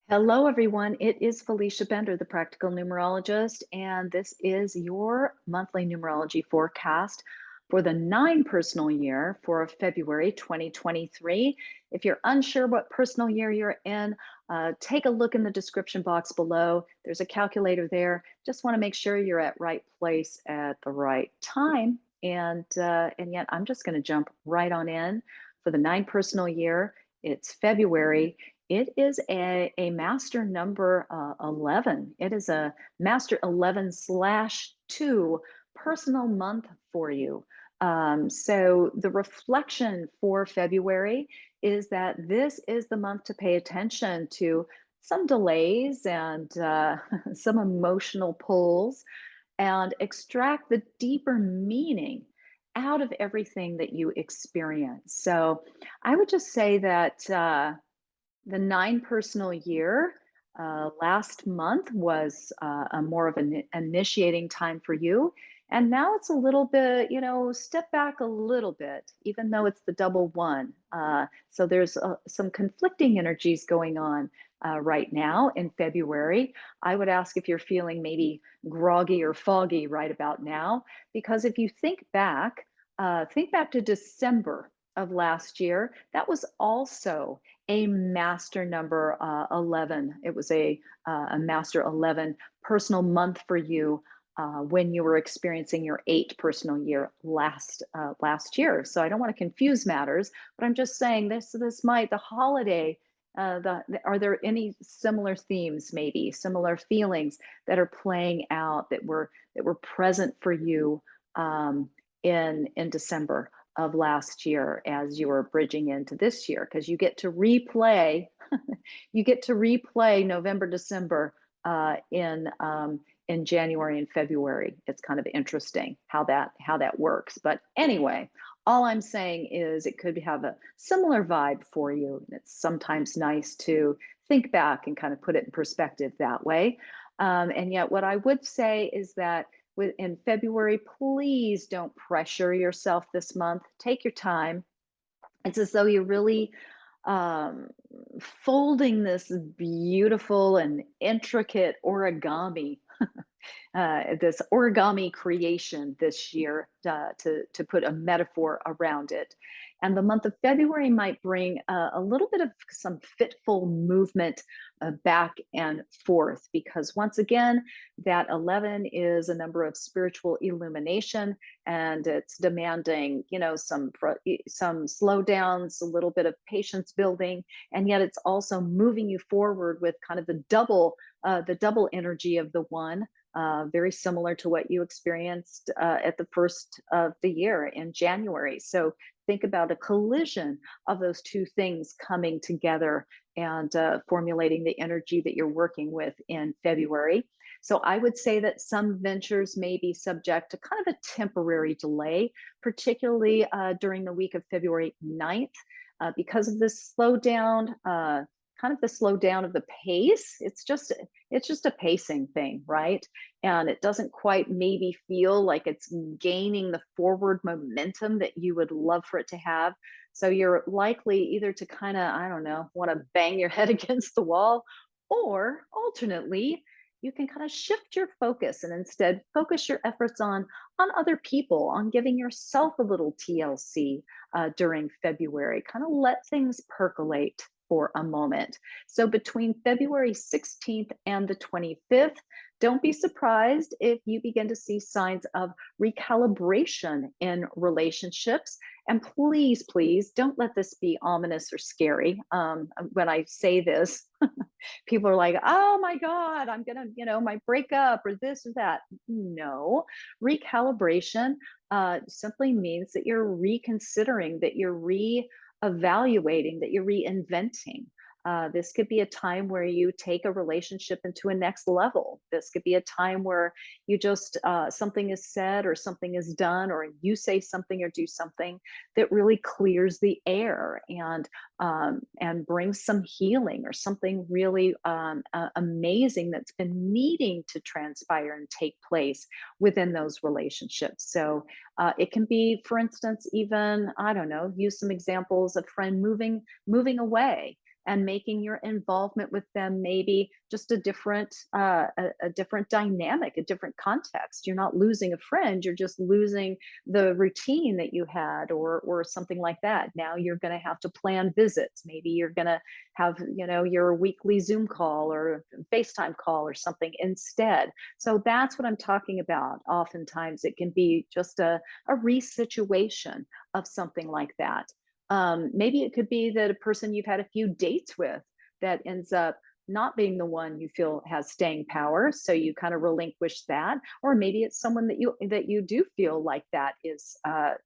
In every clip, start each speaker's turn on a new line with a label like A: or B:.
A: Hello, everyone. It is Felicia Bender, the practical numerologist, and this is your monthly numerology forecast for the personal year for February 2023. If you're unsure what personal year you're in, take a look in the description box below. There's a calculator there. Just want to make sure you're at right place at the right time. And yet, I'm just going to jump right on in for the personal year. It's February. It is a master number 11. It is a master 11 slash 2 personal month for you. So the reflection for February is that this is the month to pay attention to some delays and some emotional pulls and extract the deeper meaning out of everything that you experience. So I would just say that. The personal year last month was a more of an initiating time for you. And now it's a little bit, step back a little bit, even though it's the double one. So there's some conflicting energies going on right now in February. I would ask if you're feeling maybe groggy or foggy right about now, because if you think back to December of last year, that was also a master number 11. It was a master 11 personal month for you when you were experiencing your 8 personal year last year. So I don't want to confuse matters, but I'm just saying this might the holiday. Are there any similar themes, maybe similar feelings that are playing out that were present for you in December of last year as you were bridging into this year? Because you get to replay November, December in January and February. It's kind of interesting how that works. But anyway, all I'm saying is it could have a similar vibe for you. It's sometimes nice to think back and kind of put it in perspective that way. And yet, what I would say is that in February, please don't pressure yourself this month. Take your time. It's as though you're really um, folding this beautiful and intricate this origami creation this year to put a metaphor around it. And the month of February might bring a little bit of some fitful movement back and forth, because once again, that 11 is a number of spiritual illumination, and it's demanding, some slowdowns, a little bit of patience building, and yet it's also moving you forward with kind of the double energy of the one, very similar to what you experienced at the first of the year in January. So think about a collision of those two things coming together and formulating the energy that you're working with in February. So I would say that some ventures may be subject to kind of a temporary delay, particularly during the week of February 9th, because of this slowdown. Kind of the slowdown of the pace. It's just a pacing thing, right? And it doesn't quite maybe feel like it's gaining the forward momentum that you would love for it to have. So you're likely either to kind of, I don't know, want to bang your head against the wall, or alternately, you can kind of shift your focus and instead focus your efforts on other people, on giving yourself a little TLC during February. Kind of let things percolate for a moment. So between February 16th and the 25th, don't be surprised if you begin to see signs of recalibration in relationships. And please, please don't let this be ominous or scary. When I say this, people are like, oh my God, I'm going to, might break up or this or that. No, recalibration simply means that you're reconsidering, that you're evaluating, that you're reinventing. This could be a time where you take a relationship into a next level. This could be a time where you just something is said or something is done, or you say something or do something that really clears the air and brings some healing, or something really amazing that's been needing to transpire and take place within those relationships. So it can be, for instance, even, I don't know, use some examples, a friend moving away and making your involvement with them maybe just a different dynamic, a different context. You're not losing a friend, you're just losing the routine that you had, or something like that. Now you're going to have to plan visits. Maybe you're going to have, your weekly Zoom call or FaceTime call or something instead. So that's what I'm talking about. Oftentimes it can be just a resituation of something like that. Maybe it could be that a person you've had a few dates with that ends up not being the one you feel has staying power, so you kind of relinquish that. Or maybe it's someone that you do feel like that is,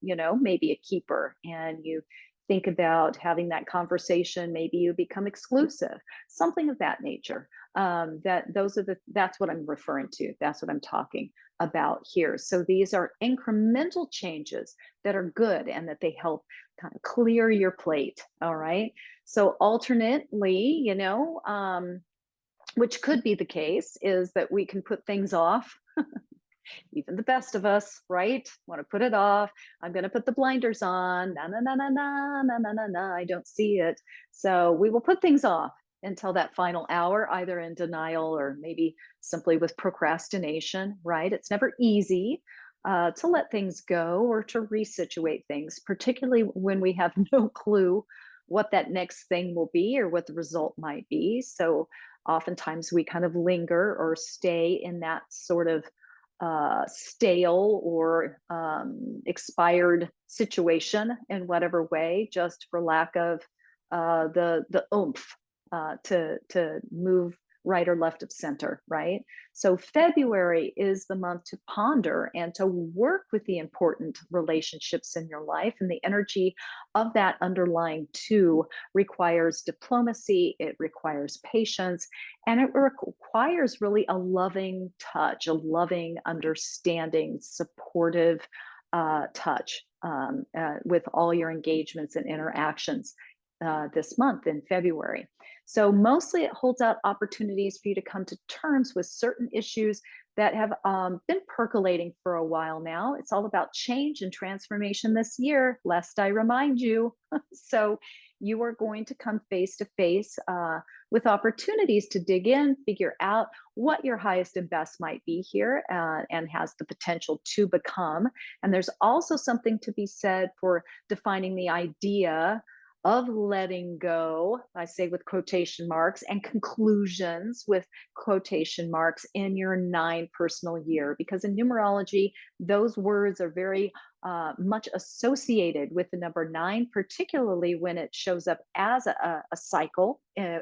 A: maybe a keeper, and you think about having that conversation. Maybe you become exclusive, something of that nature. That's what I'm referring to. That's what I'm talking about here. So these are incremental changes that are good and that they help kind of clear your plate. All right. So alternately, which could be the case, is that we can put things off. Even the best of us, right? Want to put it off. I'm going to put the blinders on. Na na na na na na na na na. I don't see it. So we will put things off until that final hour, either in denial or maybe simply with procrastination, right? It's never easy to let things go or to resituate things, particularly when we have no clue what that next thing will be or what the result might be. So oftentimes we kind of linger or stay in that sort of stale or expired situation in whatever way, just for lack of the oomph to move right or left of center, right? So February is the month to ponder and to work with the important relationships in your life, and the energy of that underlying two requires diplomacy, it requires patience, and it requires really a loving touch, a loving, understanding, supportive touch with all your engagements and interactions this month in February. So, mostly it holds out opportunities for you to come to terms with certain issues that have been percolating for a while now. It's all about change and transformation this year, lest I remind you. So, you are going to come face to face with opportunities to dig in, figure out what your highest and best might be here and has the potential to become. And there's also something to be said for defining the idea of letting go, I say with quotation marks, and conclusions with quotation marks in your 9 personal year. Because in numerology, those words are very much associated with the number 9, particularly when it shows up as a cycle,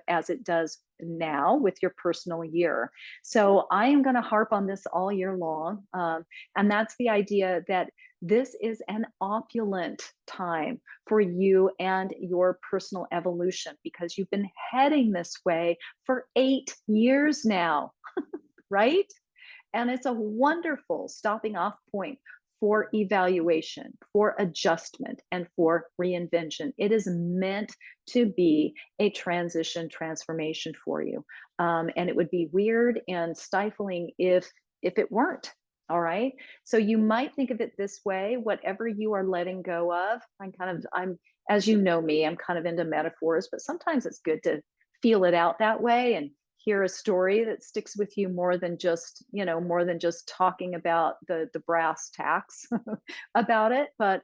A: as it does now with your personal year. So I am going to harp on this all year long. And that's the idea that this is an opulent time for you and your personal evolution, because you've been heading this way for 8 years now, right? And it's a wonderful stopping off point for evaluation, for adjustment, and for reinvention. It is meant to be a transition transformation for you. And it would be weird and stifling if it weren't. All right. So you might think of it this way: whatever you are letting go of, I'm, as you know me, I'm kind of into metaphors, but sometimes it's good to feel it out that way and hear a story that sticks with you more than just talking about the brass tacks about it. But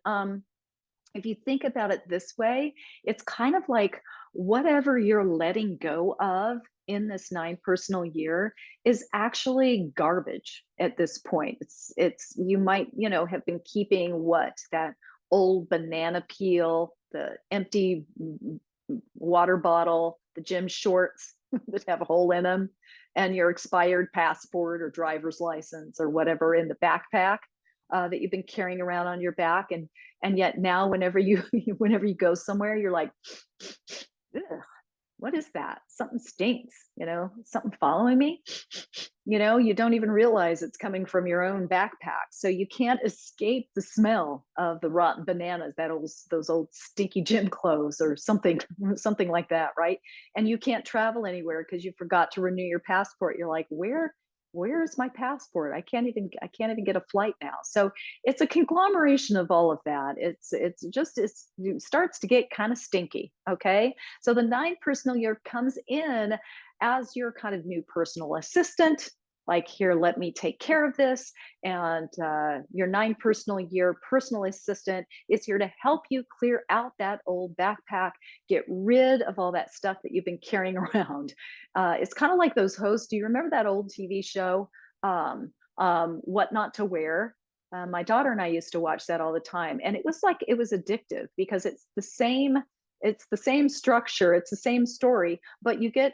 A: if you think about it this way, it's kind of like whatever you're letting go of in this 9 personal year is actually garbage at this point. It's you might, have been keeping that old banana peel, the empty water bottle, the gym shorts that have a hole in them, and your expired passport or driver's license or whatever in the backpack that you've been carrying around on your back. And yet now, whenever you whenever you go somewhere, you're like, ugh, what is that? Something stinks, something following me. You don't even realize it's coming from your own backpack. So you can't escape the smell of the rotten bananas, those old stinky gym clothes or something, something like that, right? And you can't travel anywhere because you forgot to renew your passport. You're like, where where's my passport? I can't even get a flight now. So it's a conglomeration of all of that. It starts to get kind of stinky. Okay. So the nine personal year comes in as your kind of new personal assistant. Like, here, let me take care of this. And your nine personal year personal assistant is here to help you clear out that old backpack, get rid of all that stuff that you've been carrying around. It's kind of like those hosts. Do you remember that old TV show, What Not to Wear? My daughter and I used to watch that all the time, and it was addictive because it's the same structure, it's the same story, but you get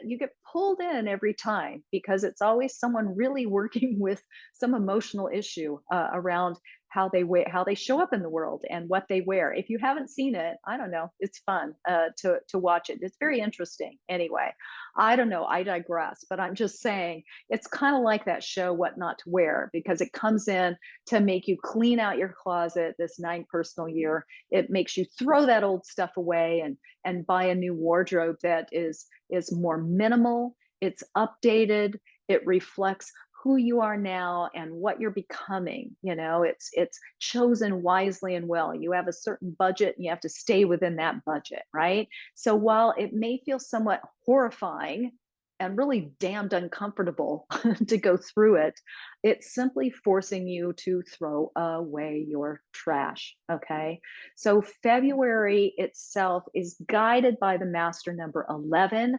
A: pulled in every time because it's always someone really working with some emotional issue around how they show up in the world and what they wear. If you haven't seen it, I don't know, it's fun to watch it. It's very interesting. Anyway, I don't know. I digress, but I'm just saying it's kind of like that show, What Not to Wear, because it comes in to make you clean out your closet this nine personal year. It makes you throw that old stuff away and buy a new wardrobe that is more minimal, it's updated, it reflects who you are now and what you're becoming. You know, it's chosen wisely and well. You have a certain budget and you have to stay within that budget, right? So while it may feel somewhat horrifying and really damned uncomfortable to go through it, it's simply forcing you to throw away your trash. Okay. So February itself is guided by the master number 11.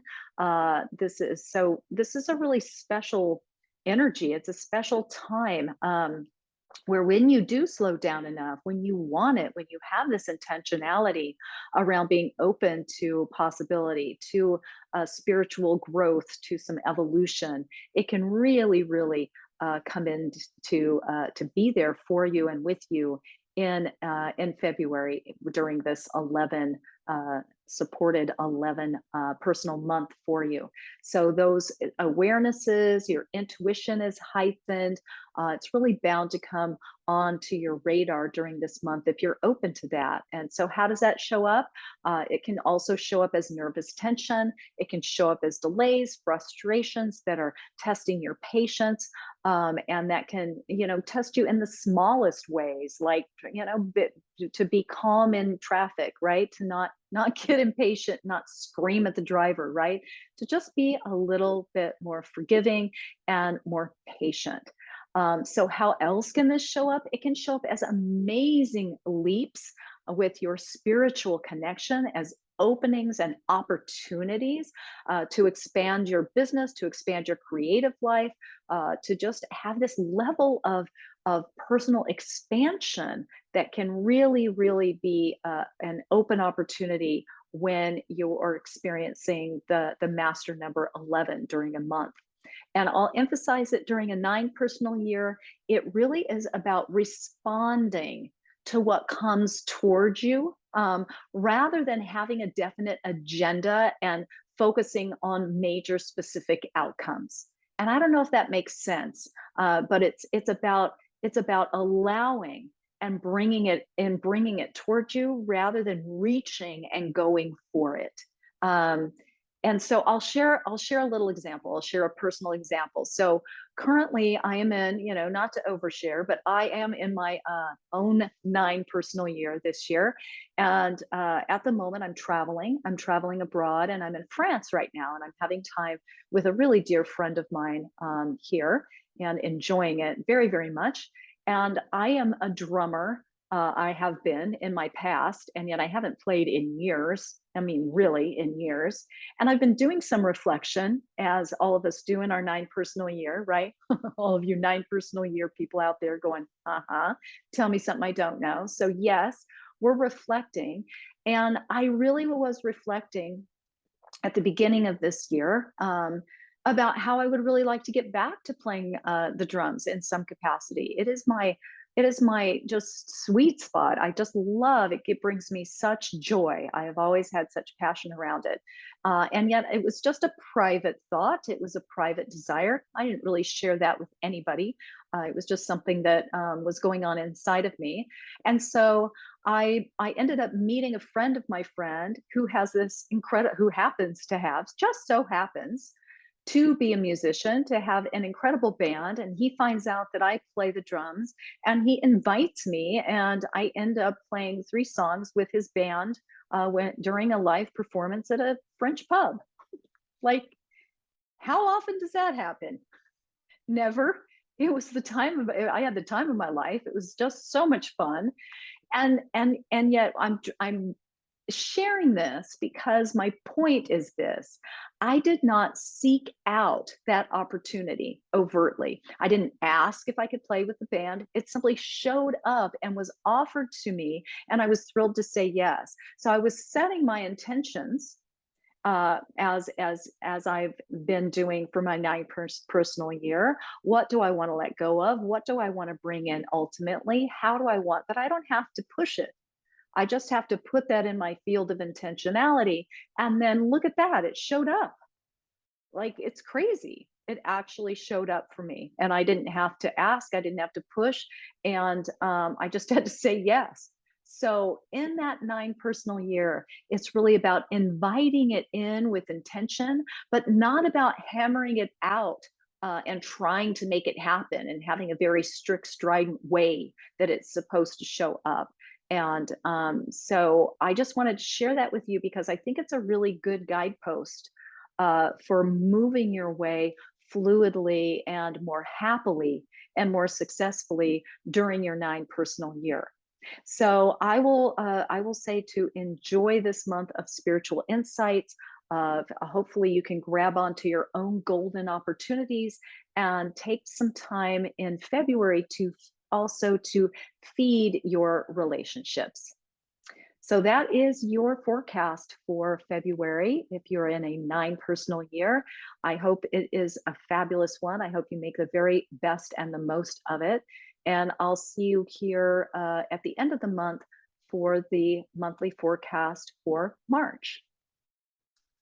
A: This is a really special energy. It's a special time. Where when you do slow down enough, when you want it, when you have this intentionality around being open to possibility, to spiritual growth, to some evolution, it can really, really come in to be there for you and with you in February during this 11 supported 11 personal month for you. So those awarenesses, your intuition is heightened. It's really bound to come onto your radar during this month if you're open to that. And so, how does that show up? It can also show up as nervous tension. It can show up as delays, frustrations that are testing your patience. And that can, you know, test you in the smallest ways, like, you know, to be calm in traffic, right? To not get impatient, not scream at the driver, right? To just be a little bit more forgiving and more patient. So how else can this show up? It can show up as amazing leaps with your spiritual connection, as openings and opportunities to expand your business, to expand your creative life, to just have this level of personal expansion that can really, really be an open opportunity when you are experiencing the master number 11 during a month. And I'll emphasize that during a nine personal year, it really is about responding to what comes towards you rather than having a definite agenda and focusing on major specific outcomes. And I don't know if that makes sense, but it's about allowing and bringing it towards you rather than reaching and going for it. Um, and so I'll share a little example. I'll share a personal example. So currently I am in, you know, not to overshare, but I am in my own nine personal year this year. And at the moment I'm traveling abroad, and I'm in France right now, and I'm having time with a really dear friend of mine here and enjoying it very, very much. And I am a drummer. I have been in my past, and yet I haven't played in years. I mean, really, in years. And I've been doing some reflection, as all of us do in our nine personal year, right? All of you nine personal year people out there going, tell me something I don't know. So, yes, we're reflecting. And I really was reflecting at the beginning of this year about how I would really like to get back to playing the drums in some capacity. It is my just sweet spot. I just love it. It brings me such joy. I have always had such passion around it. And yet it was just a private thought. It was a private desire. I didn't really share that with anybody. It was just something that was going on inside of me. And so I ended up meeting a friend of my friend who has this incredible, who happens to have, just so happens to be a musician, to have an incredible band, and he finds out that I play the drums, and he invites me, and I end up playing 3 songs with his band, when during a live performance at a French pub. Like, how often does that happen? Never. It was the time of I had the time of my life. It was just so much fun, and yet I'm sharing this because my point is this: I did not seek out that opportunity overtly. I didn't ask if I could play with the band. It simply showed up and was offered to me, and I was thrilled to say yes. So I was setting my intentions, as I've been doing for my personal year. What do I want to let go of? What do I want to bring in ultimately? How do I want? But I don't have to push it. I just have to put that in my field of intentionality. And then look at that, it showed up. Like, it's crazy. It actually showed up for me. And I didn't have to ask, I didn't have to push. And I just had to say yes. So, in that 9 personal year, it's really about inviting it in with intention, but not about hammering it out. And trying to make it happen and having a very strict, strident way that it's supposed to show up. And so I just wanted to share that with you because I think it's a really good guidepost for moving your way fluidly and more happily and more successfully during your 9 personal year. So I will say to enjoy this month of spiritual insights. Hopefully you can grab onto your own golden opportunities and take some time in February to also to feed your relationships. So that is your forecast for February. If you're in a 9 personal year, I hope it is a fabulous one. I hope you make the very best and the most of it. And I'll see you here at the end of the month for the monthly forecast for March.